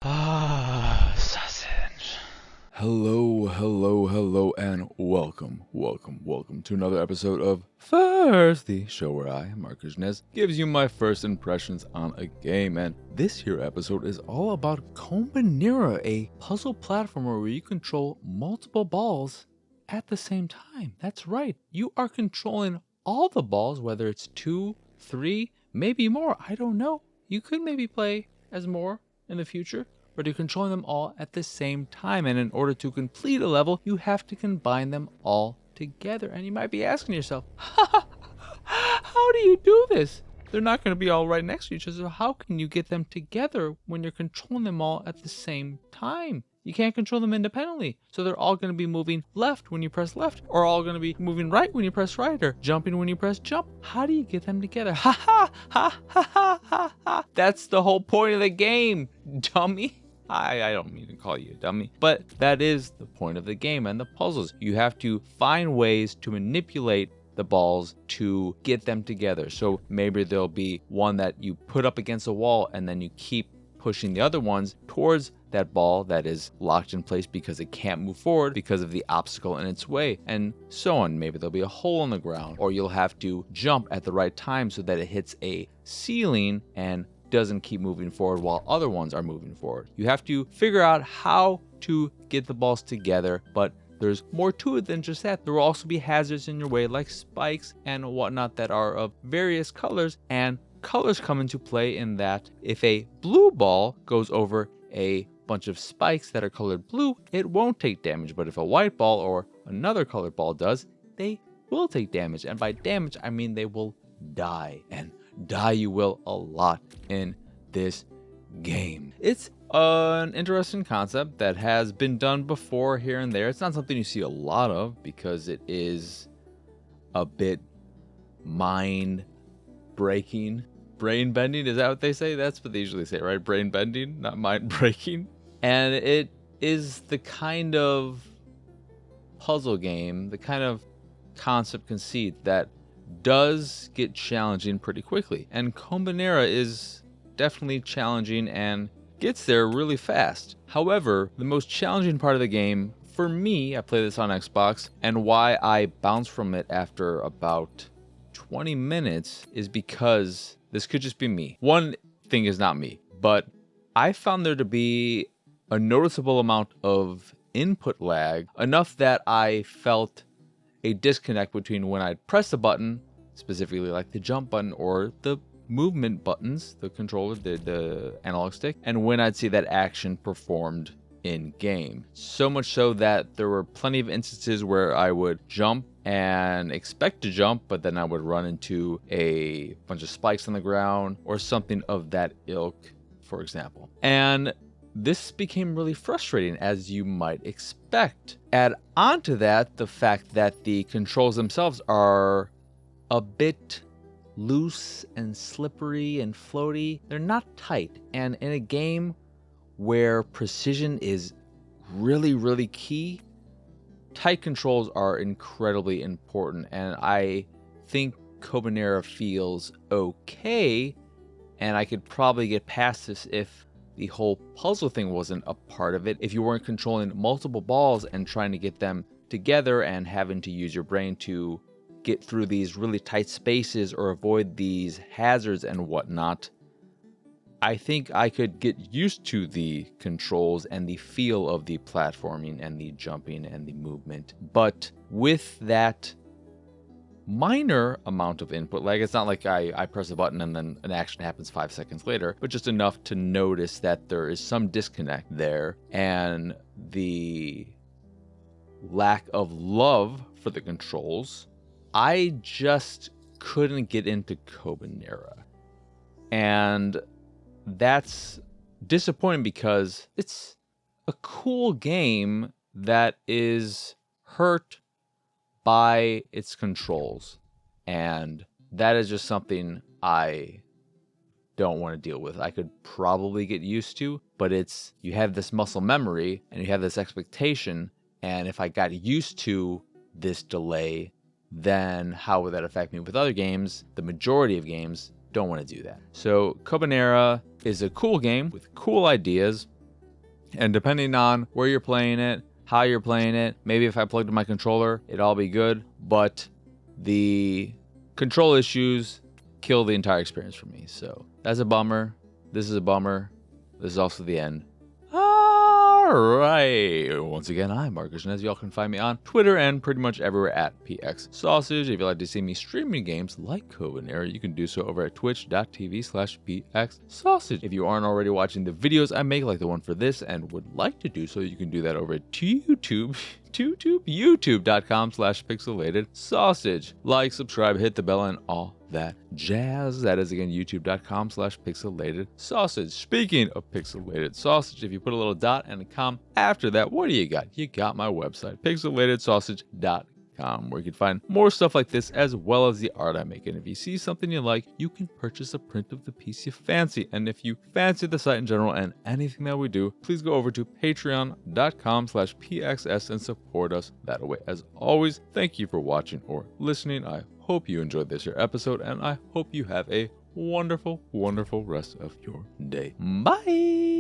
Sausage. Hello, and welcome to another episode of First, the show where I, Marcus Nez, gives you my first impressions on a game. And this here episode is all about Kombinera, a puzzle platformer where you control multiple balls at the same time. That's right, you are controlling all the balls, whether it's 2, 3, maybe more, I don't know. You could maybe play as more in the future, but you're controlling them all at the same time. And in order to complete a level, you have to combine them all together. And you might be asking yourself, how do you do this? They're not going to be all right next to each other. So how can you get them together when you're controlling them all at the same time? You can't control them independently. So they're all going to be moving left when you press left, or all going to be moving right when you press right, or jumping when you press jump. How do you get them together? Ha ha ha ha ha ha ha. That's the whole point of the game, dummy. I don't mean to call you a dummy, but that is the point of the game and the puzzles. You have to find ways to manipulate the balls to get them together. So maybe there'll be one that you put up against a wall and then you keep pushing the other ones towards that ball that is locked in place because it can't move forward because of the obstacle in its way, and so on. Maybe there'll be a hole in the ground, or you'll have to jump at the right time so that it hits a ceiling and doesn't keep moving forward while other ones are moving forward. You have to figure out how to get the balls together, but there's more to it than just that. There will also be hazards in your way like spikes and whatnot that are of various colors, and colors come into play in that if a blue ball goes over a bunch of spikes that are colored blue, it won't take damage, but if a white ball or another colored ball does, they will take damage. And by damage, I mean they will die, and die you will a lot in this game. It's an interesting concept that has been done before here and there. It's not something you see a lot of because it is a bit mind breaking. Brain bending, is that what they say? That's what they usually say, right? Brain bending, not mind breaking. And it is the kind of puzzle game, the kind of concept conceit that does get challenging pretty quickly. And Kombinera is definitely challenging and gets there really fast. However, the most challenging part of the game, for me, I play this on Xbox, and why I bounce from it after about 20 minutes is because this could just be me. One thing is not me, but I found there to be a noticeable amount of input lag, enough that I felt a disconnect between when I'd press a button, specifically like the jump button or the movement buttons, the controller, the analog stick, and when I'd see that action performed in game. So much so that there were plenty of instances where I would jump and expect to jump, but then I would run into a bunch of spikes on the ground or something of that ilk, for example. And this became really frustrating, as you might expect. Add on to that the fact that the controls themselves are a bit loose and slippery and floaty. They're not tight. And in a game where precision is really key, tight controls are incredibly important. And I think Kombinera feels okay, and I could probably get past this if the whole puzzle thing wasn't a part of it. If you weren't controlling multiple balls and trying to get them together and having to use your brain to get through these really tight spaces or avoid these hazards and whatnot, I think I could get used to the controls and the feel of the platforming and the jumping and the movement. But with that minor amount of input lag, it's not like I press a button and then an action happens 5 seconds later, but just enough to notice that there is some disconnect there, and the lack of love for the controls, I just couldn't get into Kombinera. And that's disappointing because it's a cool game that is hurt by its controls, and that is just something I don't want to deal with. I could probably get used to, but it's, you have this muscle memory and you have this expectation, and if I got used to this delay, then how would that affect me with other games? The majority of games don't want to do that. So Kombinera is a cool game with cool ideas, And depending on where you're playing it, how you're playing it, maybe if I plugged in my controller, it'd all be good. But the control issues kill the entire experience for me. So that's a bummer. This is a bummer. This is also the end. Alright, once again, I'm Marcus, and as y'all can find me on Twitter and pretty much everywhere at PX Sausage. If you'd like to see me streaming games like Kombinera, you can do so over at twitch.tv/PX Sausage. If you aren't already watching the videos I make, like the one for this, and would like to do so, you can do that over at youtube.com/Pixelated Sausage. Like, subscribe, hit the bell, and all that jazz. That is again youtube.com/Pixelated Sausage. Speaking of Pixelated Sausage, if you put a little dot and a com after that, what do you got? You got my website, pixelatedsausage.com, where you can find more stuff like this as well as the art I make. And if you see something you like, you can purchase a print of the piece you fancy. And if you fancy the site in general and anything that we do, please go over to patreon.com/PXS and support us that way. As always, thank you for watching or listening. I hope you enjoyed this here episode, and I hope you have a wonderful, wonderful rest of your day. Bye!